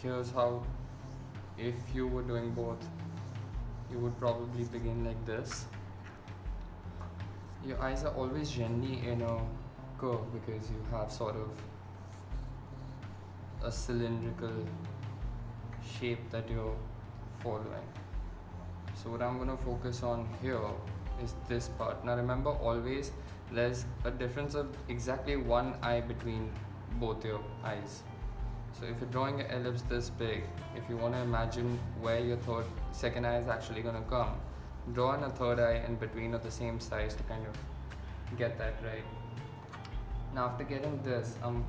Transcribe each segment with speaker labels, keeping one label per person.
Speaker 1: here's how, if you were doing both, you would probably begin like this. Your eyes are always generally in a curve because you have sort of a cylindrical shape that you're following. So what I'm going to focus on here is this part. Now remember, always there's a difference of exactly one eye between both your eyes. So if you're drawing an ellipse this big, if you want to imagine where your second eye is actually going to come, draw in a third eye in between of the same size to kind of get that right. Now after getting this, I'm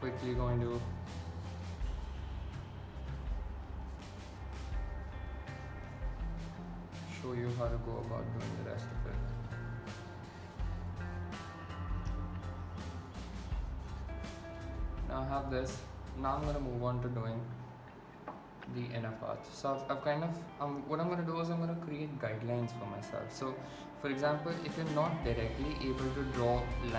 Speaker 1: quickly going to show you how to go about doing the rest of it. Now I have this. Now I'm going to move on to doing the inner part. So I've kind of, what I'm going to do is I'm going to create guidelines for myself. So for example, if you're not directly able to draw the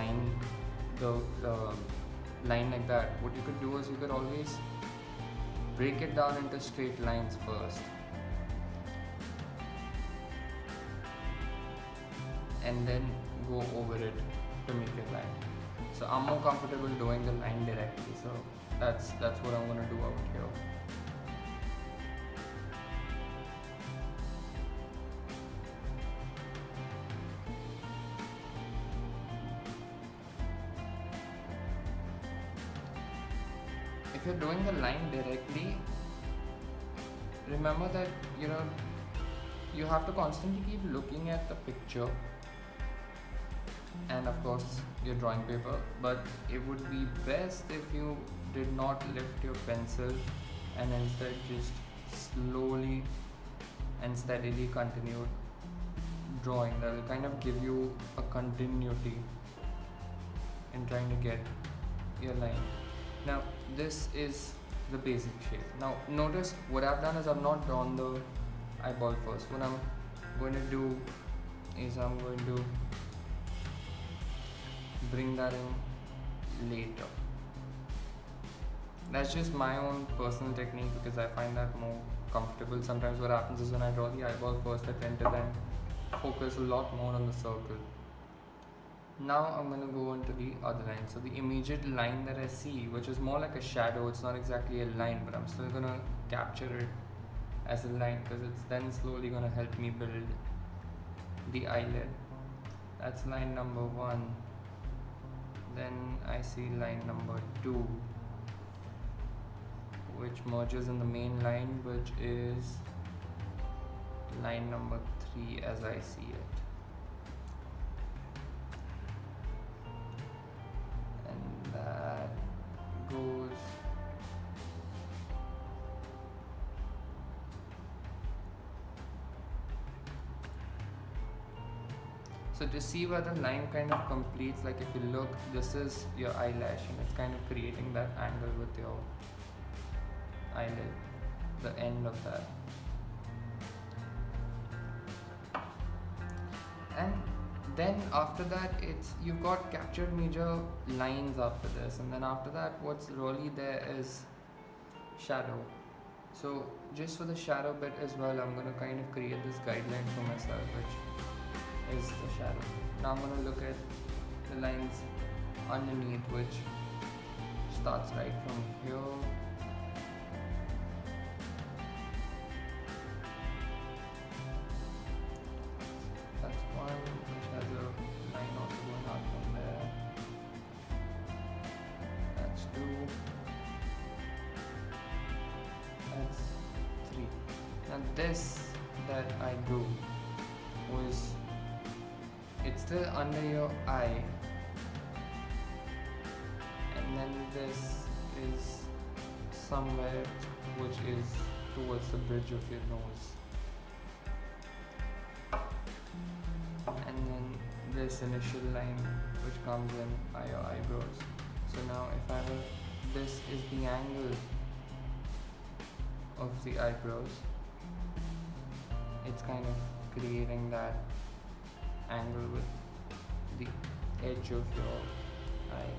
Speaker 1: line like that, what you could do is you could always break it down into straight lines first, and then go over it to make it line. So I'm more comfortable doing the line directly, so that's what I'm going to do out here. If you're doing the line directly, remember that you have to constantly keep looking at the picture and of course your drawing paper, but it would be best if you did not lift your pencil and instead just slowly and steadily continued drawing. That will kind of give you a continuity in trying to get your line. Now this is the basic shape. Now notice what I've done is I've not drawn the eyeball first. What I'm going to do is I'm going to bring that in later. That's just my own personal technique because I find that more comfortable. Sometimes what happens is when I draw the eyeball first, I tend to then focus a lot more on the circle. Now I'm going to go into the other line. So the immediate line that I see, which is more like a shadow, it's not exactly a line, but I'm still going to capture it as a line because it's then slowly going to help me build the eyelid. That's line number 1. Then I see line number 2, which merges in the main line, which is line number 3 as I see it. And that goes so to see where the line kind of completes, like if you look, this is your eyelash and it's kind of creating that angle with your eyelid, the end of that. And then after that, you've got captured major lines after this, and then after that what's really there is shadow. So just for the shadow bit as well, I'm going to kind of create this guideline for myself, which is the shadow. Now I'm going to look at the lines underneath, which starts right from here. That's one, which has a line also going out from there. That's 2. That's 3. Now this that I do was, it's still under your eye, and then this is somewhere which is towards the bridge of your nose, and then this initial line which comes in by your eyebrows. So now if I were, this is the angle of the eyebrows, it's kind of creating that angle with the edge of your eye.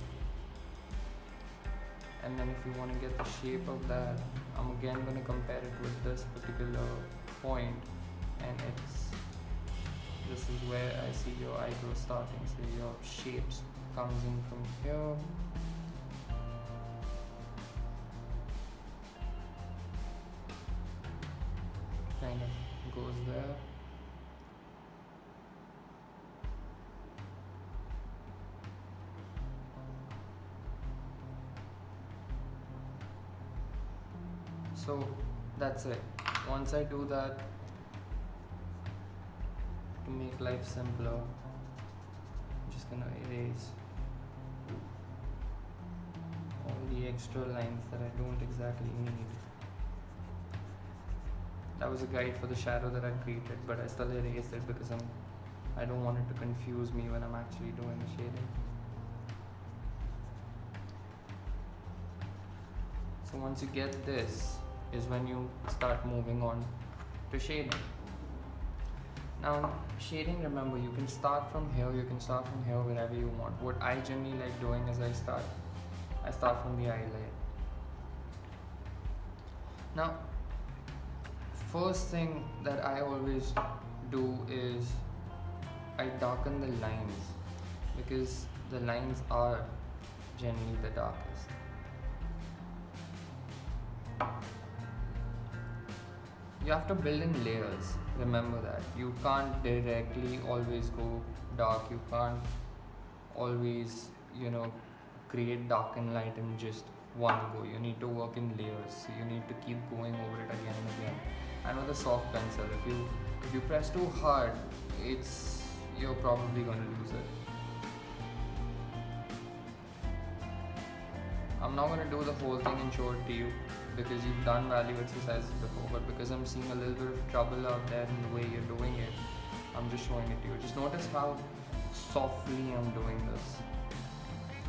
Speaker 1: and then if you want to get the shape of that, I'm again going to compare it with this particular point, and this is where I see your eyebrow starting. So your shapes comes in from here, kind of goes there. So that's it. Once I do that, to make life simpler, I'm just gonna erase all the extra lines that I don't exactly need. That was a guide for the shadow that I created, but I still erased it because I don't want it to confuse me when I'm actually doing the shading. So once you get this is when you start moving on to shading. Now shading, remember, you can start from here, you can start from here, wherever you want. What I generally like doing is I start from the eyelid. Now first thing that I always do is I darken the lines, because the lines are generally the darkest. You have to build in layers, remember that. You can't directly always go dark, you can't always, create dark and light in just one go. You need to work in layers, so you need to keep going over it again and again. And with a soft pencil, if you press too hard, you're probably going to lose it. I'm not going to do the whole thing and show it to you, because you've done value exercises before, but because I'm seeing a little bit of trouble out there in the way you're doing it, I'm just showing it to you. Just notice how softly I'm doing this.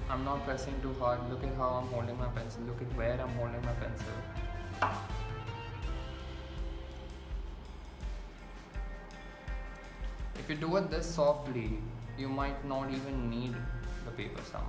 Speaker 1: I'm not pressing too hard. Look at how I'm holding my pencil. Look at where I'm holding my pencil. If you do it this softly, you might not even need the paper stump.